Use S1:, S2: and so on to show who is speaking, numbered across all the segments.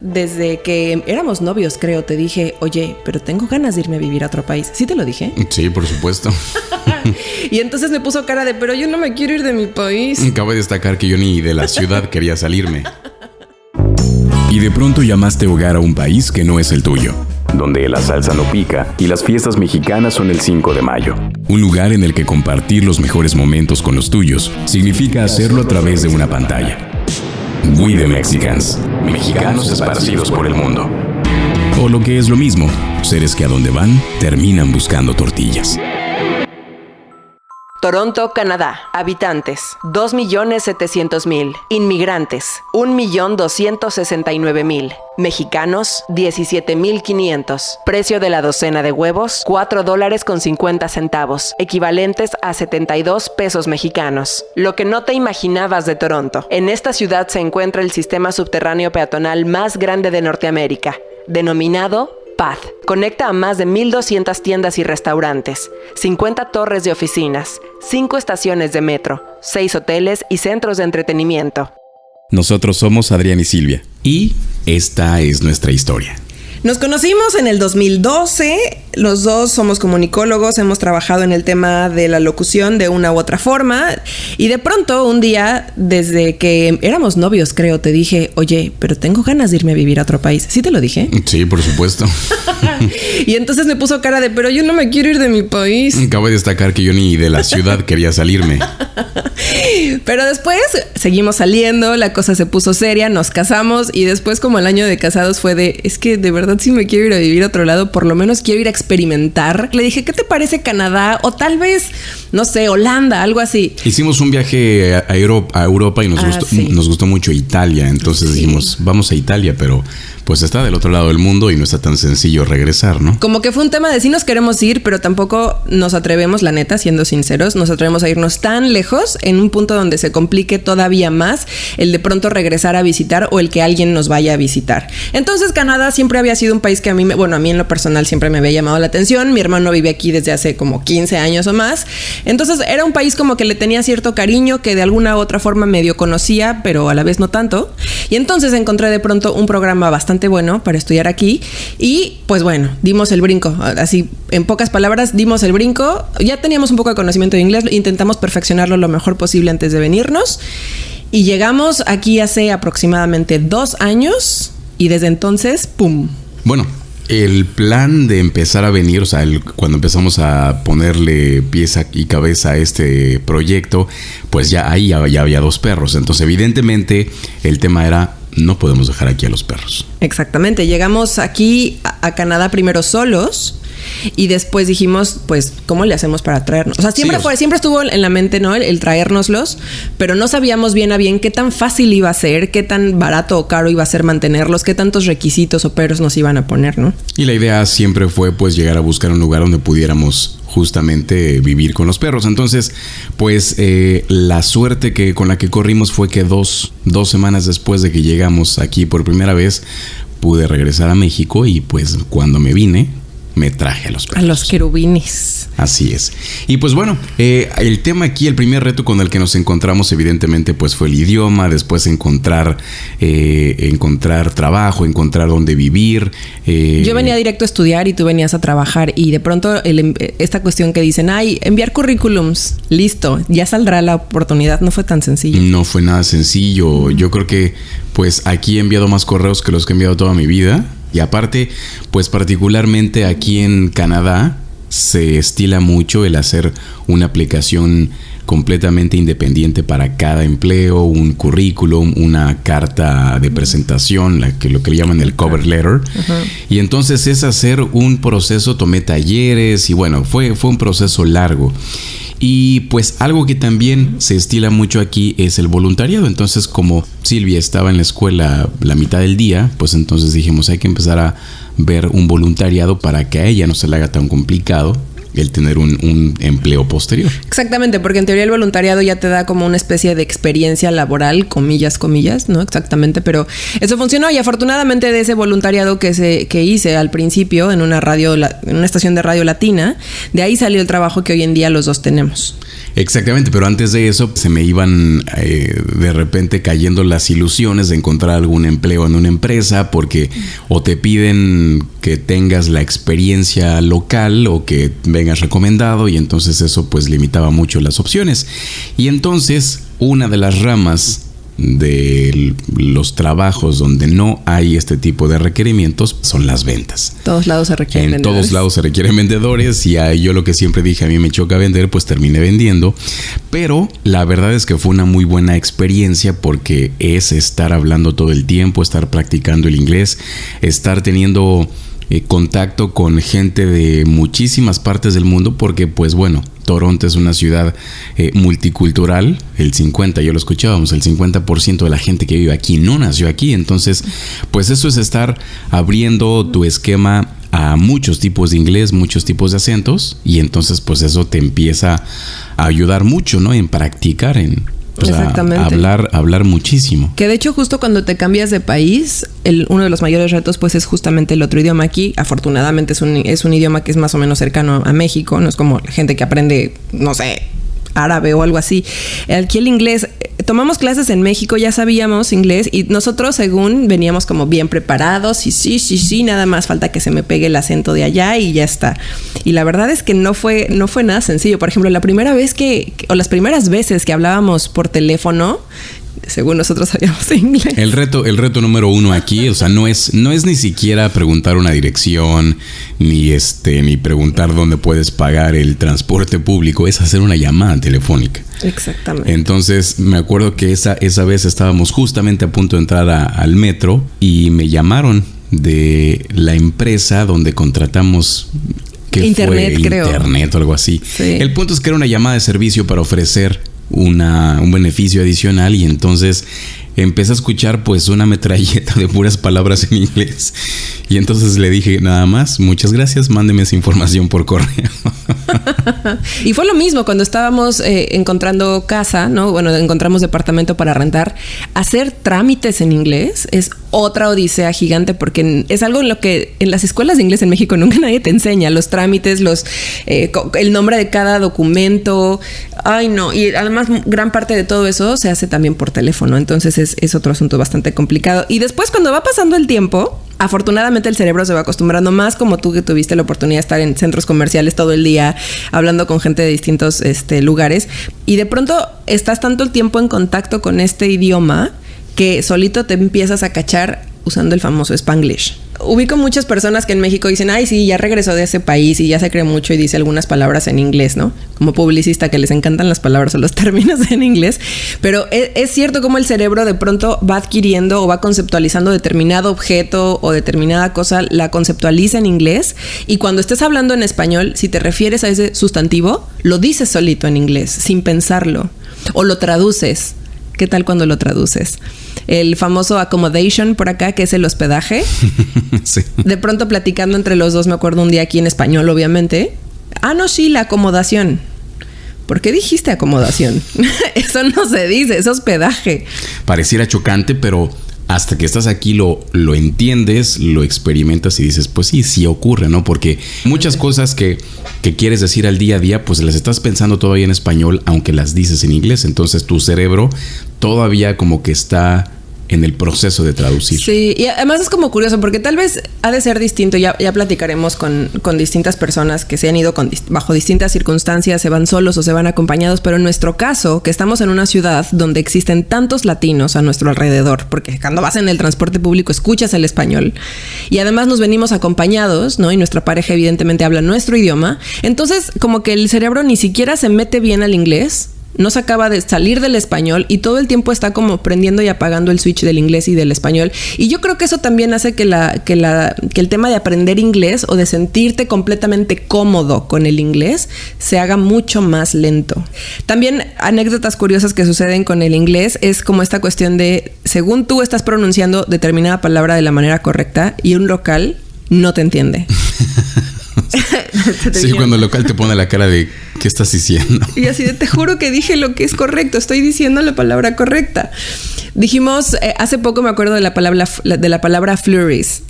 S1: Desde que éramos novios, creo, te dije, oye, pero tengo ganas de irme a vivir a otro país. ¿Sí te lo dije?
S2: Sí, por supuesto.
S1: Y entonces me puso cara de, pero yo no me quiero ir de mi país.
S2: Cabe destacar que yo ni de la ciudad quería salirme.
S3: Y de pronto llamaste hogar a un país que no es el tuyo, donde la salsa no pica y las fiestas mexicanas son el 5 de mayo. Un lugar en el que compartir los mejores momentos con los tuyos significa hacerlo a través de una pantalla. We the Mexicans, mexicanos esparcidos por el mundo. O lo que es lo mismo, seres que a donde van terminan buscando tortillas.
S1: Toronto, Canadá. Habitantes, 2.700.000. Inmigrantes, 1.269.000. Mexicanos, 17.500. Precio de la docena de huevos, $4.50, equivalentes a 72 pesos mexicanos. Lo que no te imaginabas de Toronto. En esta ciudad se encuentra el sistema subterráneo peatonal más grande de Norteamérica, denominado PATH. Conecta a más de 1,200 tiendas y restaurantes, 50 torres de oficinas, 5 estaciones de metro, 6 hoteles y centros de entretenimiento.
S3: Nosotros somos Adrián y Silvia.
S2: Y esta es nuestra historia.
S1: Nos conocimos en el 2012, los dos somos comunicólogos, hemos trabajado en el tema de la locución de una u otra forma y de pronto un día, desde que éramos novios creo, te dije, oye, pero tengo ganas de irme a vivir a otro país. ¿Sí te lo dije?
S2: Sí, por supuesto.
S1: Y entonces me puso cara de, pero yo no me quiero ir de mi país.
S2: Cabe destacar que yo ni de la ciudad quería salirme.
S1: Pero después seguimos saliendo, la cosa se puso seria, nos casamos y después como el año de casados fue de, es que de verdad sí me quiero ir a vivir a otro lado, por lo menos quiero ir a experimentar. Le dije, ¿qué te parece Canadá? O tal vez, no sé, Holanda, algo así.
S2: Hicimos un viaje a Europa y nos gustó mucho Italia, entonces dijimos, vamos a Italia, pero pues está del otro lado del mundo y no está tan sencillo regresar, ¿no?
S1: Como que fue un tema de sí nos queremos ir, pero tampoco nos atrevemos, la neta, siendo sinceros, nos atrevemos a irnos tan lejos en un punto donde se complique todavía más el de pronto regresar a visitar o el que alguien nos vaya a visitar. Entonces Canadá siempre había sido un país que a mí en lo personal siempre me había llamado la atención. Mi hermano vive aquí desde hace como 15 años o más. Entonces era un país como que le tenía cierto cariño, que de alguna u otra forma medio conocía, pero a la vez no tanto. Y entonces encontré de pronto un programa bastante bueno para estudiar aquí y pues bueno, dimos el brinco, así en pocas palabras dimos el brinco, ya teníamos un poco de conocimiento de inglés, intentamos perfeccionarlo lo mejor posible antes de venirnos y llegamos aquí hace aproximadamente 2 años y desde entonces, ¡pum!
S2: Bueno, el plan de empezar a venir, o sea, cuando empezamos a ponerle pieza y cabeza a este proyecto, pues ya había 2 perros, entonces evidentemente el tema era no podemos dejar aquí a los perros.
S1: Exactamente. Llegamos aquí a Canadá primero solos y después dijimos, pues, ¿cómo le hacemos para traernos? O sea, siempre estuvo en la mente, ¿no? El traérnoslos, pero no sabíamos bien a bien qué tan fácil iba a ser, qué tan barato o caro iba a ser mantenerlos, qué tantos requisitos o peros nos iban a poner, ¿no?
S2: Y la idea siempre fue, pues, llegar a buscar un lugar donde pudiéramos justamente vivir con los perros. Entonces, pues la suerte con la que corrimos fue que dos semanas después de que llegamos aquí por primera vez, pude regresar a México y pues cuando me vine, me traje a los perros.
S1: A los querubines.
S2: Así es. Y pues bueno, el tema aquí, el primer reto con el que nos encontramos evidentemente pues fue el idioma, después encontrar trabajo, encontrar dónde vivir.
S1: Yo venía directo a estudiar y tú venías a trabajar y de pronto esta cuestión que dicen, enviar currículums, listo, ya saldrá la oportunidad, no fue tan sencillo.
S2: No fue nada sencillo. Yo creo que pues aquí he enviado más correos que los que he enviado toda mi vida. Y aparte, pues particularmente aquí en Canadá se estila mucho el hacer una aplicación completamente independiente para cada empleo, un currículum, una carta de presentación, lo que le llaman el cover letter. Uh-huh. Y entonces es hacer un proceso, tomé talleres y bueno, fue un proceso largo. Y pues algo que también se estila mucho aquí es el voluntariado. Entonces, como Silvia estaba en la escuela la mitad del día, pues entonces dijimos, hay que empezar a ver un voluntariado para que a ella no se le haga tan complicado el tener un empleo posterior.
S1: Exactamente, porque en teoría el voluntariado ya te da como una especie de experiencia laboral, comillas, ¿no? Exactamente, pero eso funcionó y afortunadamente de ese voluntariado que hice al principio en una estación de radio latina, de ahí salió el trabajo que hoy en día los dos tenemos.
S2: Exactamente, pero antes de eso se me iban de repente cayendo las ilusiones de encontrar algún empleo en una empresa, porque o te piden que tengas la experiencia local o que vengas recomendado, y entonces eso pues limitaba mucho las opciones. Y entonces una de las ramas de los trabajos donde no hay este tipo de requerimientos son las ventas.
S1: Todos lados se requieren vendedores. En todos
S2: lados se requieren vendedores, y yo lo que siempre dije, a mí me choca vender, pues terminé vendiendo. Pero la verdad es que fue una muy buena experiencia, porque es estar hablando todo el tiempo, estar practicando el inglés, estar teniendo contacto con gente de muchísimas partes del mundo, porque pues bueno, Toronto es una ciudad multicultural. El 50% de la gente que vive aquí no nació aquí. Entonces pues eso es estar abriendo tu esquema a muchos tipos de inglés, muchos tipos de acentos, y entonces pues eso te empieza a ayudar mucho, ¿no? En practicar, exactamente. Hablar muchísimo.
S1: Que de hecho justo cuando te cambias de país, uno de los mayores retos pues es justamente el otro idioma. Aquí afortunadamente es un idioma que es más o menos cercano a México, no es como la gente que aprende, no sé, árabe o algo así. Aquí el inglés, tomamos clases en México, ya sabíamos inglés, y nosotros según veníamos como bien preparados, y sí, nada más falta que se me pegue el acento de allá y ya está. Y la verdad es que no fue nada sencillo. Por ejemplo, la primera vez o las primeras veces que hablábamos por teléfono, según nosotros sabíamos inglés.
S2: El reto número 1 aquí, o sea, no es ni siquiera preguntar una dirección, ni preguntar dónde puedes pagar el transporte público, es hacer una llamada telefónica.
S1: Exactamente.
S2: Entonces me acuerdo que esa vez estábamos justamente a punto de entrar al metro, y me llamaron de la empresa donde contratamos
S1: Internet, creo.
S2: Internet o algo así. Sí. El punto es que era una llamada de servicio para ofrecer un beneficio adicional, y entonces empecé a escuchar pues una metralleta de puras palabras en inglés, y entonces le dije, nada más, muchas gracias, mándeme esa información por correo.
S1: Y fue lo mismo cuando estábamos encontrando casa, ¿no? Bueno, encontramos departamento para rentar. Hacer trámites en inglés es otra odisea gigante, porque es algo en lo que en las escuelas de inglés en México nunca nadie te enseña. Los trámites, el nombre de cada documento. Ay, no. Y además gran parte de todo eso se hace también por teléfono. Entonces es otro asunto bastante complicado. Y después, cuando va pasando el tiempo, afortunadamente el cerebro se va acostumbrando más, como tú, que tuviste la oportunidad de estar en centros comerciales todo el día hablando con gente de distintos lugares, y de pronto estás tanto el tiempo en contacto con este idioma que solito te empiezas a cachar usando el famoso Spanglish. Ubico muchas personas que en México dicen, ay, sí, ya regresó de ese país y ya se cree mucho y dice algunas palabras en inglés, ¿no? Como publicista, que les encantan las palabras o los términos en inglés. Pero es cierto como el cerebro de pronto va adquiriendo o va conceptualizando determinado objeto o determinada cosa, la conceptualiza en inglés, y cuando estés hablando en español, si te refieres a ese sustantivo, lo dices solito en inglés, sin pensarlo. O lo traduces. ¿Qué tal cuando lo traduces? El famoso accommodation por acá, que es el hospedaje. Sí. De pronto platicando entre los dos, me acuerdo un día aquí en español, obviamente. Ah, no, sí, la acomodación. ¿Por qué dijiste acomodación? Eso no se dice, es hospedaje.
S2: Pareciera chocante, pero hasta que estás aquí lo entiendes, lo experimentas y dices, pues sí ocurre, ¿no? Porque muchas cosas que quieres decir al día a día, pues las estás pensando todavía en español, aunque las dices en inglés. Entonces tu cerebro todavía como que está en el proceso de traducir.
S1: Sí, y además es como curioso, porque tal vez ha de ser distinto. Ya platicaremos con distintas personas que se han ido bajo distintas circunstancias, se van solos o se van acompañados, pero en nuestro caso, que estamos en una ciudad donde existen tantos latinos a nuestro alrededor, porque cuando vas en el transporte público escuchas el español, y además nos venimos acompañados, ¿no? Y nuestra pareja evidentemente habla nuestro idioma, entonces como que el cerebro ni siquiera se mete bien al inglés, no se acaba de salir del español y todo el tiempo está como prendiendo y apagando el switch del inglés y del español. Y yo creo que eso también hace que el tema de aprender inglés o de sentirte completamente cómodo con el inglés se haga mucho más lento. También anécdotas curiosas que suceden con el inglés es como esta cuestión de, según tú estás pronunciando determinada palabra de la manera correcta y un local no te entiende.
S2: Sí, cuando el local te pone la cara de ¿qué estás diciendo?
S1: Y así de, te juro que dije lo que es correcto, estoy diciendo la palabra correcta. Dijimos, hace poco me acuerdo de la palabra flurries.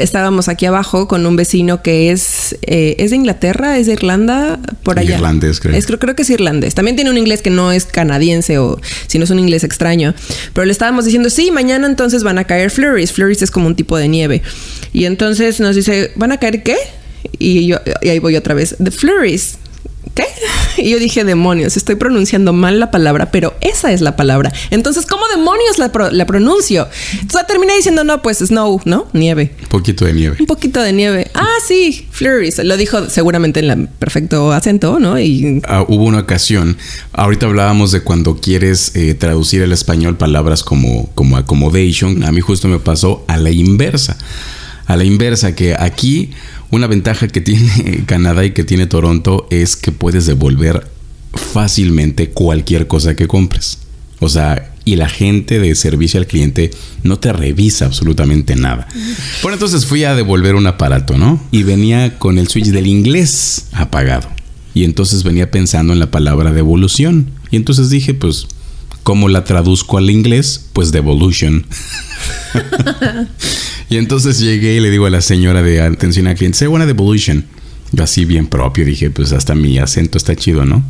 S1: estábamos aquí abajo con un vecino que es de Inglaterra, es de Irlanda, por allá.
S2: Irlandés, creo.
S1: Creo que es irlandés. También tiene un inglés que no es canadiense o si no es un inglés extraño. Pero le estábamos diciendo, sí, mañana entonces van a caer flurries. Flurries es como un tipo de nieve. Y entonces nos dice, ¿van a caer qué? Y ahí voy otra vez, the flurries. ¿Qué? Y yo dije, demonios, estoy pronunciando mal la palabra, pero esa es la palabra. Entonces, ¿cómo demonios la pronuncio? Entonces terminé diciendo, no, pues snow, ¿no? Nieve.
S2: Un poquito de nieve.
S1: Un poquito de nieve. Ah, sí, flurries. Lo dijo seguramente en el perfecto acento, ¿no? Y
S2: hubo una ocasión, ahorita hablábamos de cuando quieres traducir al español palabras como accommodation. A mí justo me pasó a la inversa. Que aquí una ventaja que tiene Canadá y que tiene Toronto es que puedes devolver fácilmente cualquier cosa que compres. O sea, y la gente de servicio al cliente no te revisa absolutamente nada. Bueno, entonces fui a devolver un aparato, ¿no? Y venía con el switch del inglés apagado. Y entonces venía pensando en la palabra devolución. Y entonces dije, pues, ¿cómo la traduzco al inglés? Pues devolution. Y entonces llegué y le digo a la señora de atención al cliente, say one devolution. Yo así bien propio dije, pues hasta mi acento está chido, ¿no?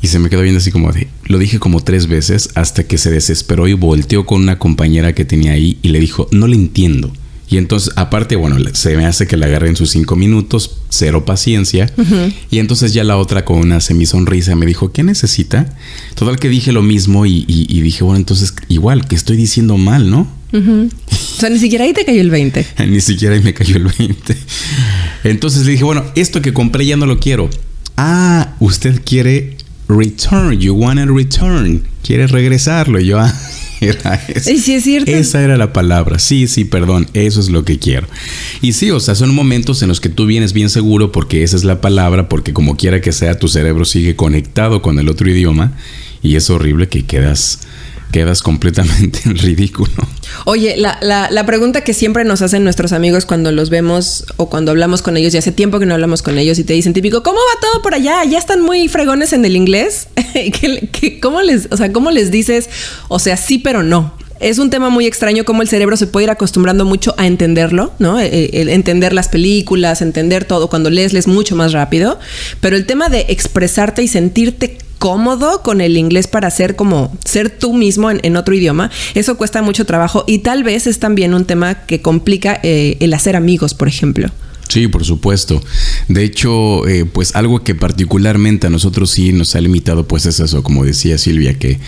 S2: Y se me quedó viendo así como de... Lo dije como 3 veces hasta que se desesperó y volteó con una compañera que tenía ahí y le dijo, no le entiendo. Y entonces, aparte, bueno, se me hace que la agarré en sus 5 minutos, 0 paciencia. Uh-huh. Y entonces ya la otra con una semisonrisa me dijo, ¿qué necesita? Total que dije lo mismo y dije, bueno, entonces igual, que estoy diciendo mal, ¿no?
S1: Uh-huh. O sea, ni siquiera ahí te cayó el 20.
S2: Ni siquiera ahí me cayó el 20. Entonces le dije, bueno, esto que compré ya no lo quiero. Ah, usted quiere return, you want a return. Quiere regresarlo. Y yo, era eso.
S1: ¿Y si es cierto?
S2: Esa era la palabra. Sí, perdón, eso es lo que quiero. Y sí, o sea, son momentos en los que tú vienes bien seguro porque esa es la palabra, porque como quiera que sea, tu cerebro sigue conectado con el otro idioma y es horrible que quedas completamente en ridículo.
S1: Oye, la pregunta que siempre nos hacen nuestros amigos cuando los vemos o cuando hablamos con ellos, y hace tiempo que no hablamos con ellos, y te dicen típico, ¿cómo va todo por allá? ¿Ya están muy fregones en el inglés? ¿Cómo les dices? O sea, sí, pero no. Es un tema muy extraño cómo el cerebro se puede ir acostumbrando mucho a entenderlo, ¿no? El entender las películas, entender todo. Cuando lees mucho más rápido. Pero el tema de expresarte y sentirte cómodo con el inglés para ser tú mismo en otro idioma, eso cuesta mucho trabajo y tal vez es también un tema que complica el hacer amigos, por ejemplo.
S2: Sí, por supuesto. De hecho, pues algo que particularmente a nosotros sí nos ha limitado, pues es eso, como decía Silvia, que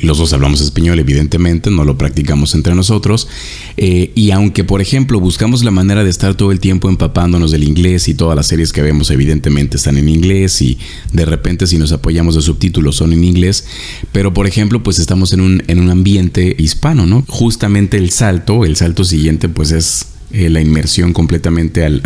S2: los dos hablamos español, evidentemente, no lo practicamos entre nosotros. Y aunque, por ejemplo, buscamos la manera de estar todo el tiempo empapándonos del inglés y todas las series que vemos, evidentemente, están en inglés y de repente si nos apoyamos de subtítulos son en inglés. Pero, por ejemplo, pues estamos en un ambiente hispano, ¿no? Justamente el salto siguiente, pues es la inmersión completamente al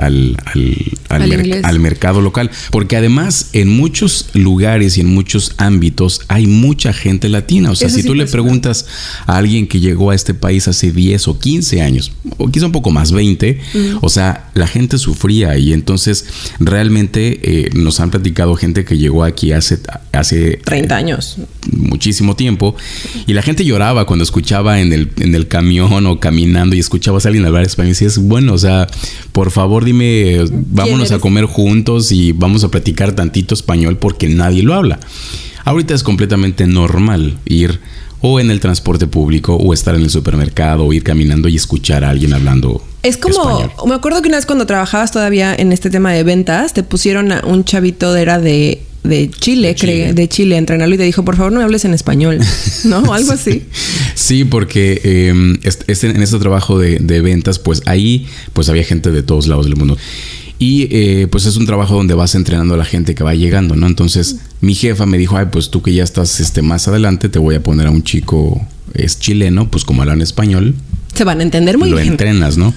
S2: mercado local, porque además en muchos lugares y en muchos ámbitos hay mucha gente latina. O sea, si tú le preguntas a alguien que llegó a este país hace 10 o 15 años, o quizá un poco más, 20, o sea, la gente sufría y entonces realmente nos han platicado gente que llegó aquí hace
S1: 30 años.
S2: Muchísimo tiempo, y la gente lloraba cuando escuchaba en el camión o caminando y escuchabas a alguien hablar español y decías, bueno, o sea, por favor dime, vámonos a comer juntos y vamos a platicar tantito español porque nadie lo habla. Ahorita es completamente normal ir o en el transporte público o estar en el supermercado o ir caminando y escuchar a alguien hablando
S1: es como, español. Me acuerdo que una vez cuando trabajabas todavía en este tema de ventas, te pusieron a un chavito de Chile, a entrenarlo y te dijo, por favor no me hables en español, ¿no? O algo así.
S2: Sí, porque en este trabajo de ventas, pues ahí pues había gente de todos lados del mundo. Y pues es un trabajo donde vas entrenando a la gente que va llegando, ¿no? Entonces mi jefa me dijo, ay, pues tú que ya estás más adelante, te voy a poner a un chico chileno, pues como hablan español.
S1: Se van a entender muy bien.
S2: Lo entrenas, ¿no?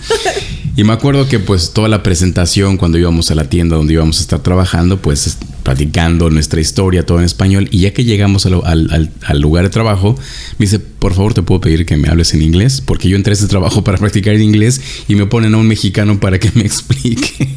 S2: Y me acuerdo que pues toda la presentación cuando íbamos a la tienda donde íbamos a estar trabajando, pues platicando nuestra historia, todo en español. Y ya que llegamos al lugar de trabajo, me dice, por favor, ¿te puedo pedir que me hables en inglés? Porque yo entré a este trabajo para practicar en inglés y me ponen a un mexicano para que me explique.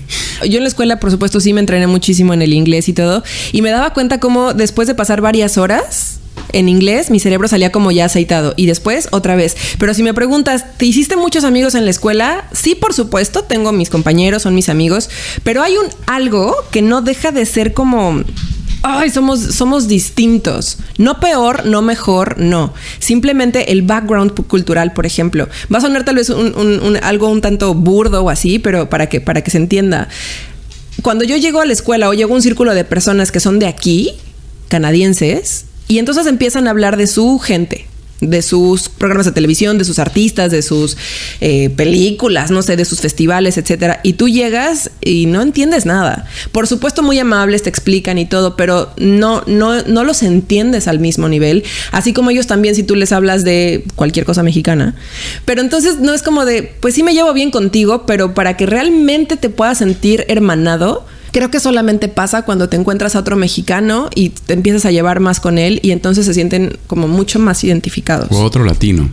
S1: Yo en la escuela, por supuesto, sí me entrené muchísimo en el inglés y todo. Y me daba cuenta cómo después de pasar varias horas en inglés, mi cerebro salía como ya aceitado. Y después, otra vez. Pero si me preguntas, ¿te hiciste muchos amigos en la escuela? Sí, por supuesto. Tengo mis compañeros, son mis amigos. Pero hay algo que no deja de ser como... Ay, somos distintos. No peor, no mejor, no. Simplemente el background cultural, por ejemplo. Va a sonar tal vez algo un tanto burdo o así, pero para que se entienda. Cuando yo llego a la escuela o llego a un círculo de personas que son de aquí, canadienses, y entonces empiezan a hablar de su gente, de sus programas de televisión, de sus artistas, de sus películas, no sé, de sus festivales, etcétera. Y tú llegas y no entiendes nada. Por supuesto, muy amables, te explican y todo, pero no los entiendes al mismo nivel. Así como ellos también, si tú les hablas de cualquier cosa mexicana. Pero entonces no es como de, pues sí me llevo bien contigo, pero para que realmente te puedas sentir hermanado, creo que solamente pasa cuando te encuentras a otro mexicano y te empiezas a llevar más con él y entonces se sienten como mucho más identificados.
S2: O otro latino.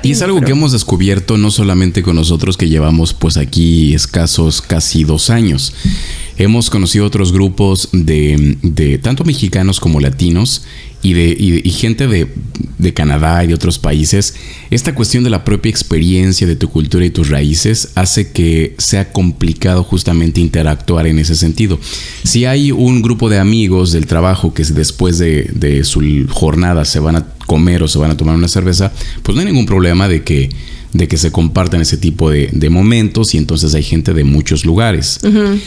S2: Y es algo que hemos descubierto no solamente con nosotros que llevamos pues aquí escasos casi 2 años. Hemos conocido otros grupos de tanto mexicanos como latinos y gente de Canadá y de otros países. Esta cuestión de la propia experiencia de tu cultura y tus raíces hace que sea complicado justamente interactuar en ese sentido. Si hay un grupo de amigos del trabajo que después de su jornada se van a comer o se van a tomar una cerveza, pues no hay ningún problema de que se compartan ese tipo de momentos y entonces hay gente de muchos lugares. Uh-huh.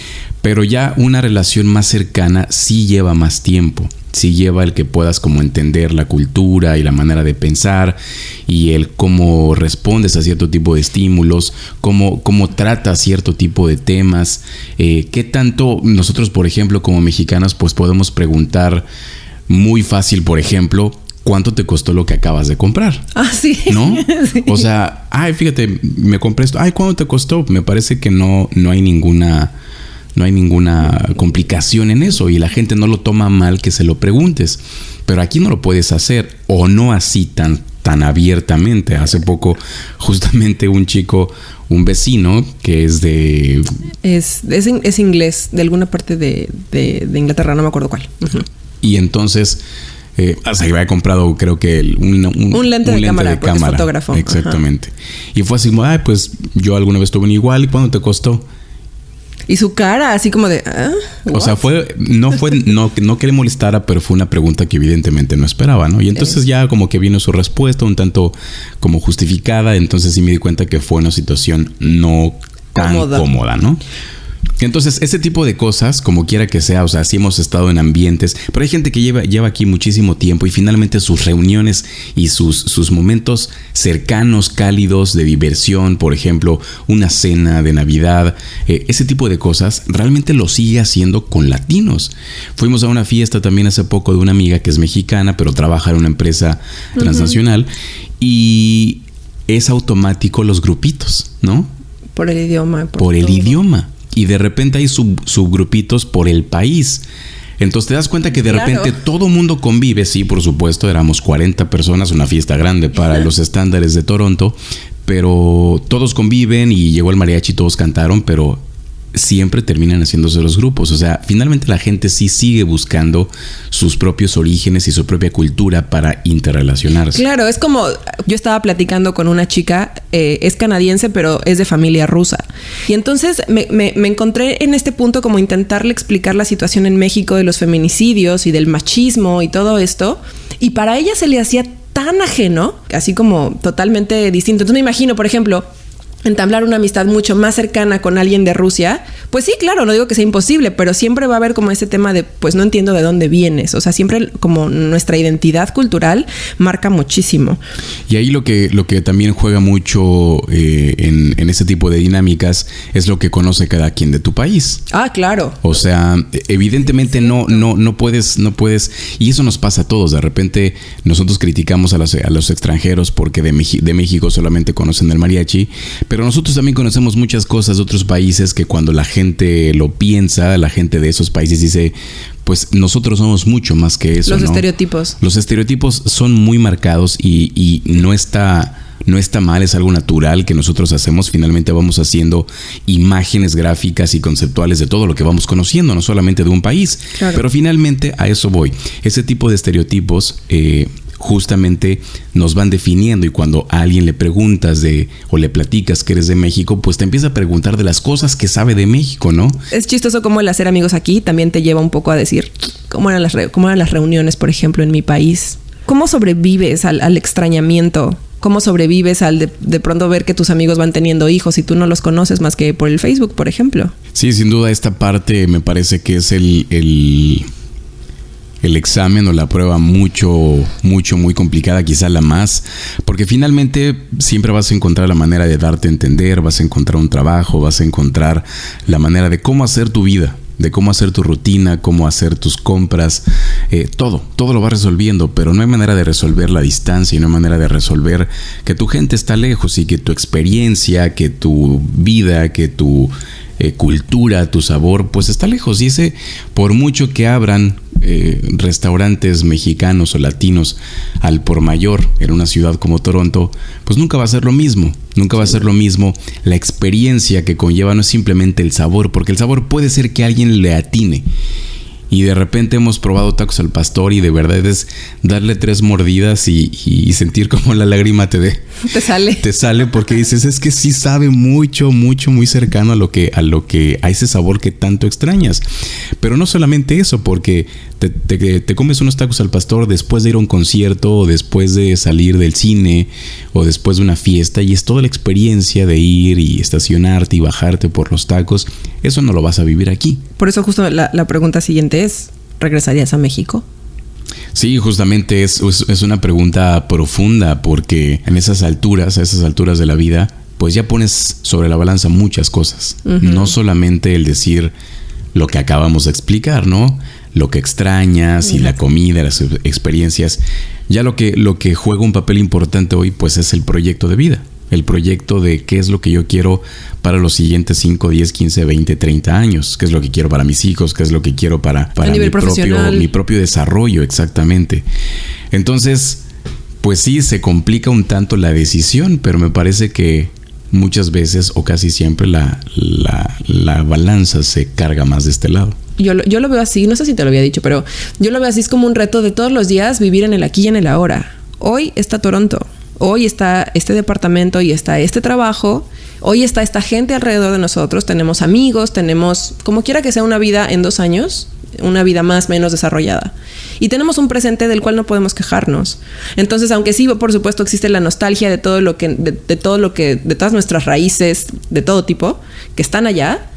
S2: Pero ya una relación más cercana sí lleva más tiempo. Sí lleva el que puedas como entender la cultura y la manera de pensar y el cómo respondes a cierto tipo de estímulos, cómo tratas cierto tipo de temas. ¿Qué tanto nosotros, por ejemplo, como mexicanos, pues podemos preguntar muy fácil, por ejemplo, ¿cuánto te costó lo que acabas de comprar?
S1: Ah, sí.
S2: ¿No? Sí. O sea, ay, fíjate, me compré esto. Ay, ¿cuánto te costó? Me parece que no hay ninguna complicación en eso y la gente no lo toma mal que se lo preguntes. Pero aquí no lo puedes hacer o no así tan abiertamente. Hace poco, justamente un vecino que es de...
S1: Es inglés, de alguna parte de Inglaterra, no me acuerdo cuál. Uh-huh.
S2: Y entonces... se había comprado, creo que un lente de cámara.
S1: Porque es fotógrafo.
S2: Exactamente. Ajá. Y fue así como, ay, pues yo alguna vez tuve un igual. ¿Y cuánto te costó?
S1: Y su cara así como de...
S2: O sea, no que le molestara, pero fue una pregunta que evidentemente no esperaba, ¿no? Y entonces ya como que vino su respuesta un tanto como justificada. Entonces sí me di cuenta que fue una situación no tan cómoda, ¿no? Entonces, ese tipo de cosas, como quiera que sea, o sea, sí hemos estado en ambientes, pero hay gente que lleva aquí muchísimo tiempo y finalmente sus reuniones y sus momentos cercanos, cálidos, de diversión, por ejemplo, una cena de Navidad, ese tipo de cosas, realmente lo sigue haciendo con latinos. Fuimos a una fiesta también hace poco de una amiga que es mexicana, pero trabaja en una empresa transnacional y es automático los grupitos, ¿no?
S1: Por el idioma.
S2: Por el idioma. Y de repente hay subgrupitos por el país. Entonces te das cuenta que de repente todo mundo convive. Sí, por supuesto, éramos 40 personas, una fiesta grande para los estándares de Toronto. Pero todos conviven y llegó el mariachi y todos cantaron, pero siempre terminan haciéndose los grupos. O sea, finalmente la gente sí sigue buscando sus propios orígenes y su propia cultura para interrelacionarse.
S1: Claro, es como... Yo estaba platicando con una chica, es canadiense, pero es de familia rusa. Y entonces me encontré en este punto como intentarle explicar la situación en México de los feminicidios y del machismo y todo esto. Y para ella se le hacía tan ajeno, así como totalmente distinto. Entonces me imagino, por ejemplo... entablar una amistad mucho más cercana con alguien de Rusia, pues sí, claro, no digo que sea imposible, pero siempre va a haber como ese tema de, pues no entiendo de dónde vienes. O sea, siempre como nuestra identidad cultural marca muchísimo.
S2: Y ahí lo que también juega mucho en ese tipo de dinámicas es lo que conoce cada quien de tu país.
S1: Ah, claro.
S2: O sea, evidentemente no puedes, y eso nos pasa a todos. De repente nosotros criticamos a los extranjeros porque de México solamente conocen el mariachi, pero nosotros también conocemos muchas cosas de otros países que cuando la gente lo piensa, la gente de esos países dice, pues nosotros somos mucho más que eso,
S1: Los
S2: ¿no?
S1: estereotipos.
S2: Los estereotipos son muy marcados y no está mal, es algo natural que nosotros hacemos. Finalmente vamos haciendo imágenes gráficas y conceptuales de todo lo que vamos conociendo, no solamente de un país. Claro. Pero finalmente a eso voy. Ese tipo de estereotipos justamente nos van definiendo, y cuando a alguien le preguntas o le platicas que eres de México, pues te empieza a preguntar de las cosas que sabe de México, ¿no?
S1: Es chistoso cómo el hacer amigos aquí también te lleva un poco a decir cómo eran las reuniones, por ejemplo, en mi país. ¿Cómo sobrevives al extrañamiento? ¿Cómo sobrevives al de pronto ver que tus amigos van teniendo hijos y tú no los conoces más que por el Facebook, por ejemplo?
S2: Sí, sin duda esta parte me parece que es el examen o la prueba muy complicada, quizá la más, porque finalmente siempre vas a encontrar la manera de darte a entender, vas a encontrar un trabajo, vas a encontrar la manera de cómo hacer tu vida, de cómo hacer tu rutina, cómo hacer tus compras, todo lo vas resolviendo, pero no hay manera de resolver la distancia y no hay manera de resolver que tu gente está lejos y que tu experiencia, que tu vida, que tu cultura, tu sabor, pues está lejos. Y ese, por mucho que abran restaurantes mexicanos o latinos al por mayor en una ciudad como Toronto, pues nunca va a ser lo mismo. Nunca va a ser lo mismo. La experiencia que conlleva no es simplemente el sabor, porque el sabor puede ser que alguien le atine. Y de repente hemos probado tacos al pastor y de verdad es darle 3 mordidas y sentir como la lágrima te sale. Te sale porque dices, es que sí sabe mucho, muy cercano a ese sabor que tanto extrañas. Pero no solamente eso, porque te comes unos tacos al pastor después de ir a un concierto o después de salir del cine o después de una fiesta, y es toda la experiencia de ir y estacionarte y bajarte por los tacos. Eso no lo vas a vivir aquí.
S1: Por eso justo la pregunta siguiente es, ¿regresarías a México?
S2: Sí, justamente es una pregunta profunda, porque a esas alturas de la vida, pues ya pones sobre la balanza muchas cosas. Uh-huh. No solamente el decir lo que acabamos de explicar, ¿no? Lo que extrañas y la comida, las experiencias. Ya lo que juega un papel importante hoy, pues es el proyecto de vida. El proyecto de qué es lo que yo quiero para los siguientes 5, 10, 15, 20, 30 años. Qué es lo que quiero para mis hijos, qué es lo que quiero para mi propio desarrollo, exactamente. Entonces, pues sí, se complica un tanto la decisión, pero me parece que muchas veces o casi siempre la balanza se carga más de este lado.
S1: Yo lo veo así, no sé si te lo había dicho, pero yo lo veo así, es como un reto de todos los días vivir en el aquí y en el ahora. Hoy está Toronto. Hoy está este departamento y está este trabajo. Hoy está esta gente alrededor de nosotros. Tenemos amigos, tenemos, como quiera que sea, una vida en 2 años, una vida más o menos desarrollada. Y tenemos un presente del cual no podemos quejarnos. Entonces, aunque sí, por supuesto, existe la nostalgia de todo lo que, de todas nuestras raíces, de todo tipo, que están allá,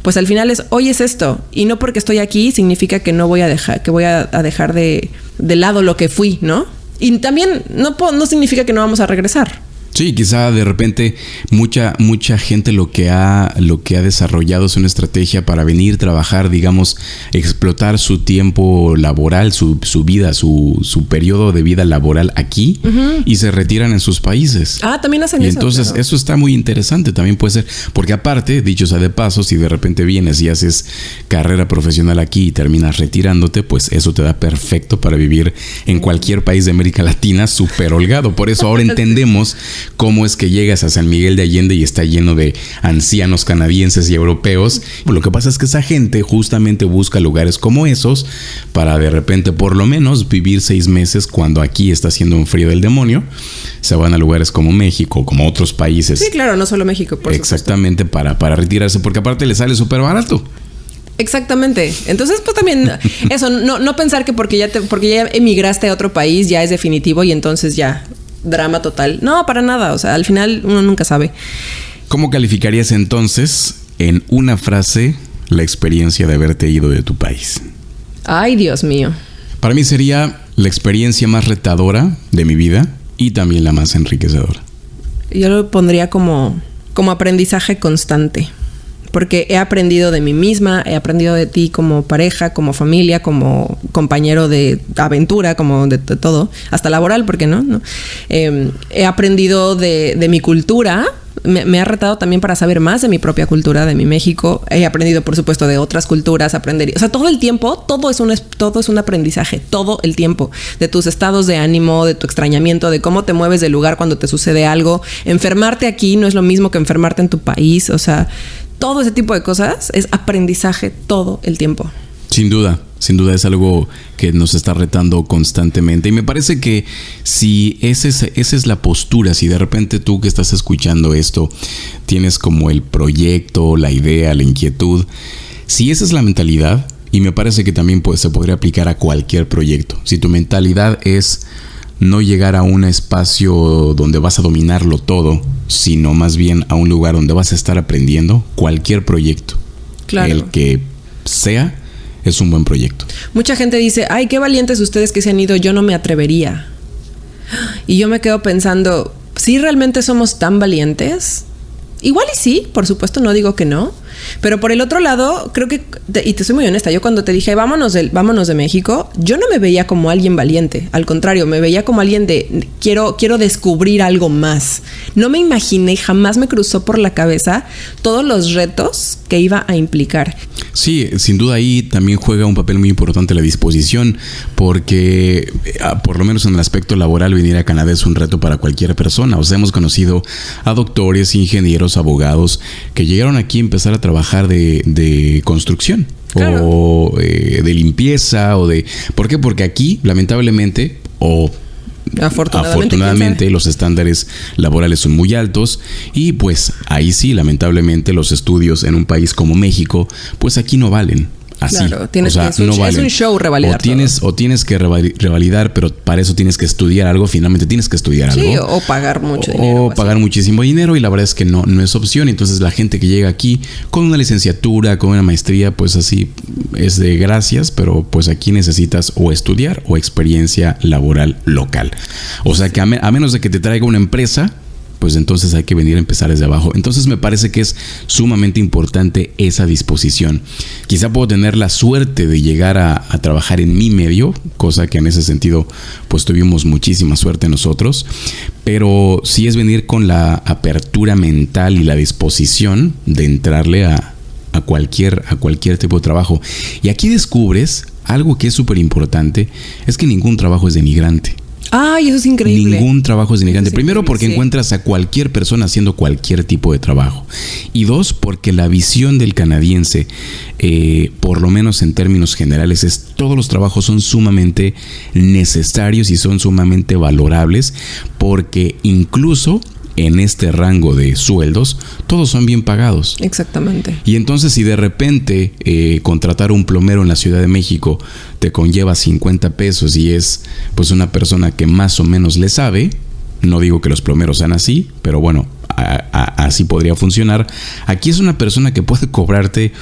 S1: pues al final hoy es esto. Y no porque estoy aquí significa que no voy a dejar, que voy a dejar de lado lo que fui, ¿no? Y también no significa que no vamos a regresar.
S2: Sí, quizá de repente mucha gente lo que ha desarrollado es una estrategia para venir, trabajar, digamos, explotar su tiempo laboral, su vida, su periodo de vida laboral aquí, uh-huh, y se retiran en sus países.
S1: También hacen eso.
S2: Y entonces eso está muy interesante, también puede ser, porque aparte, dicho sea de paso, si de repente vienes y haces carrera profesional aquí y terminas retirándote, pues eso te da perfecto para vivir en cualquier país de América Latina súper holgado. Por eso ahora entendemos cómo es que llegas a San Miguel de Allende y está lleno de ancianos canadienses y europeos. Lo que pasa es que esa gente justamente busca lugares como esos para de repente por lo menos vivir 6 meses cuando aquí está haciendo un frío del demonio. Se van a lugares como México, como otros países.
S1: Sí, claro, no solo México, por
S2: exactamente, para retirarse, porque aparte le sale súper barato.
S1: Exactamente. Entonces, pues también eso, no pensar que porque ya emigraste a otro país ya es definitivo y entonces ya drama total. No, para nada. O sea, al final uno nunca sabe.
S2: ¿Cómo calificarías entonces en una frase la experiencia de haberte ido de tu país?
S1: Ay, Dios mío.
S2: Para mí sería la experiencia más retadora de mi vida y también la más enriquecedora.
S1: Yo lo pondría como aprendizaje constante. Porque he aprendido de mí misma, he aprendido de ti como pareja, como familia, como compañero de aventura, como de todo, hasta laboral, ¿por qué no? He aprendido de mi cultura, me ha retado también para saber más de mi propia cultura, de mi México. He aprendido, por supuesto, de otras culturas, o sea, todo el tiempo, todo es un aprendizaje, todo el tiempo, de tus estados de ánimo, de tu extrañamiento, de cómo te mueves del lugar cuando te sucede algo. Enfermarte aquí no es lo mismo que enfermarte en tu país, o sea, todo ese tipo de cosas es aprendizaje todo el tiempo.
S2: Sin duda es algo que nos está retando constantemente. Y me parece que si esa es la postura, si de repente tú que estás escuchando esto tienes como el proyecto, la idea, la inquietud, si esa es la mentalidad, y me parece que también se podría aplicar a cualquier proyecto. Si tu mentalidad es no llegar a un espacio donde vas a dominarlo todo, sino más bien a un lugar donde vas a estar aprendiendo, cualquier proyecto, claro, el que sea, es un buen proyecto.
S1: Mucha gente dice, ay, qué valientes ustedes que se han ido, yo no me atrevería. Y yo me quedo pensando, ¿sí realmente somos tan valientes? Igual y sí, por supuesto, no digo que no. Pero por el otro lado, creo que, y te soy muy honesta, yo cuando te dije vámonos de México, yo no me veía como alguien valiente. Al contrario, me veía como alguien de quiero descubrir algo más. No me imaginé, jamás me cruzó por la cabeza todos los retos que iba a implicar.
S2: Sí, sin duda ahí también juega un papel muy importante la disposición, porque por lo menos en el aspecto laboral venir a Canadá es un reto para cualquier persona. O sea, hemos conocido a doctores, ingenieros, abogados que llegaron aquí a empezar a trabajar de construcción, claro, o de limpieza o de... ¿Por qué? Porque aquí, lamentablemente, o afortunadamente los estándares laborales son muy altos y pues ahí sí, lamentablemente los estudios en un país como México, pues aquí no valen. Así. Claro,
S1: tienes es un show revalidar.
S2: O tienes que revalidar, pero para eso tienes que estudiar algo. Finalmente tienes que estudiar algo.
S1: Sí, o pagar mucho dinero.
S2: O pagar muchísimo dinero, y la verdad es que no es opción. Entonces la gente que llega aquí con una licenciatura, con una maestría, pues así es de gracias, pero pues aquí necesitas o estudiar o experiencia laboral local. O sea que a menos de que te traiga una empresa, pues entonces hay que venir a empezar desde abajo. Entonces me parece que es sumamente importante esa disposición. Quizá puedo tener la suerte de llegar a trabajar en mi medio, cosa que en ese sentido pues tuvimos muchísima suerte nosotros, pero sí es venir con la apertura mental y la disposición de entrarle a cualquier tipo de trabajo. Y aquí descubres algo que es súper importante, es que ningún trabajo es denigrante.
S1: Ay, eso es increíble.
S2: Ningún trabajo es denigrante. Primero, porque encuentras a cualquier persona haciendo cualquier tipo de trabajo. Y dos, porque la visión del canadiense, por lo menos en términos generales, es todos los trabajos son sumamente necesarios y son sumamente valorables, porque incluso en este rango de sueldos, todos son bien pagados.
S1: Exactamente.
S2: Y entonces, si de repente contratar un plomero en la Ciudad de México te conlleva 50 pesos y es pues una persona que más o menos le sabe, no digo que los plomeros sean así, pero bueno, así podría funcionar. Aquí es una persona que puede cobrarte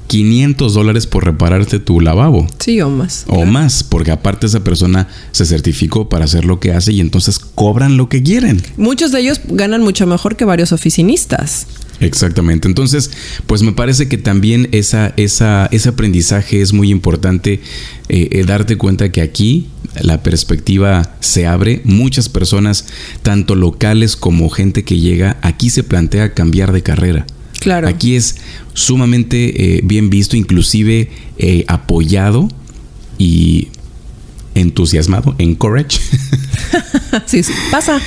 S2: $500 por repararte tu lavabo.
S1: Sí, o más.
S2: O más, porque aparte esa persona se certificó para hacer lo que hace y entonces cobran lo que quieren.
S1: Muchos de ellos ganan mucho mejor que varios oficinistas.
S2: Exactamente. Entonces, pues me parece que también ese aprendizaje es muy importante, darte cuenta que aquí la perspectiva se abre. Muchas personas, tanto locales como gente que llega, aquí se plantea cambiar de carrera.
S1: Claro.
S2: Aquí es sumamente bien visto, inclusive apoyado y entusiasmado, encourage.
S1: Sí, pasa.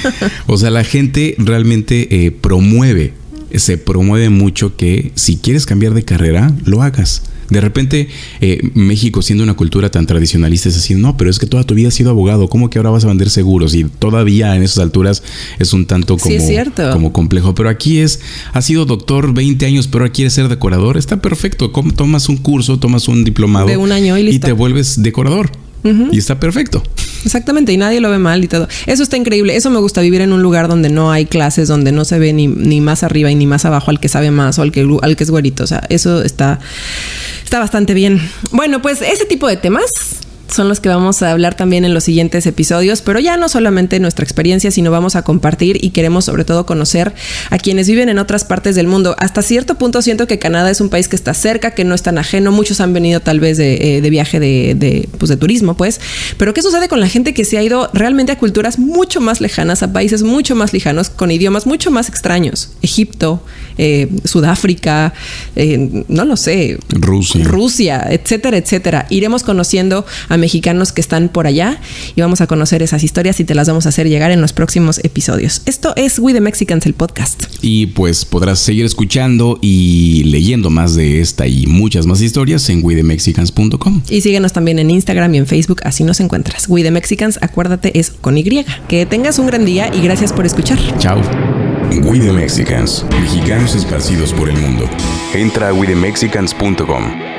S2: O sea, la gente realmente se promueve mucho que si quieres cambiar de carrera, lo hagas. De repente, México, siendo una cultura tan tradicionalista, es así, no, pero es que toda tu vida has sido abogado, ¿cómo que ahora vas a vender seguros? Y todavía en esas alturas es un tanto como complejo. Pero aquí has sido doctor 20 años, pero ahora quieres ser decorador. Está perfecto. Tomas un curso, tomas un diplomado
S1: de un año y
S2: te vuelves decorador. Uh-huh. Y está perfecto.
S1: Exactamente, y nadie lo ve mal y todo. Eso está increíble. Eso me gusta, vivir en un lugar donde no hay clases, donde no se ve ni más arriba y ni más abajo al que sabe más o al que es güerito. O sea, eso está bastante bien. Bueno, pues ese tipo de temas son los que vamos a hablar también en los siguientes episodios, pero ya no solamente nuestra experiencia, sino vamos a compartir y queremos sobre todo conocer a quienes viven en otras partes del mundo. Hasta cierto punto siento que Canadá es un país que está cerca, que no es tan ajeno. Muchos han venido tal vez de viaje de turismo, pues. Pero ¿qué sucede con la gente que se ha ido realmente a culturas mucho más lejanas, a países mucho más lejanos, con idiomas mucho más extraños? Egipto, Sudáfrica, no lo sé, Rusia, etcétera, etcétera. Iremos conociendo a mexicanos que están por allá y vamos a conocer esas historias y te las vamos a hacer llegar en los próximos episodios. Esto es We the Mexicans, el podcast.
S2: Y pues podrás seguir escuchando y leyendo más de esta y muchas más historias en wethemexicans.com.
S1: Y síguenos también en Instagram y en Facebook, así nos encuentras. We the Mexicans, acuérdate, es con Y. Que tengas un gran día y gracias por escuchar.
S2: Chao.
S3: We the Mexicans, mexicanos esparcidos por el mundo.
S4: Entra a wethemexicans.com.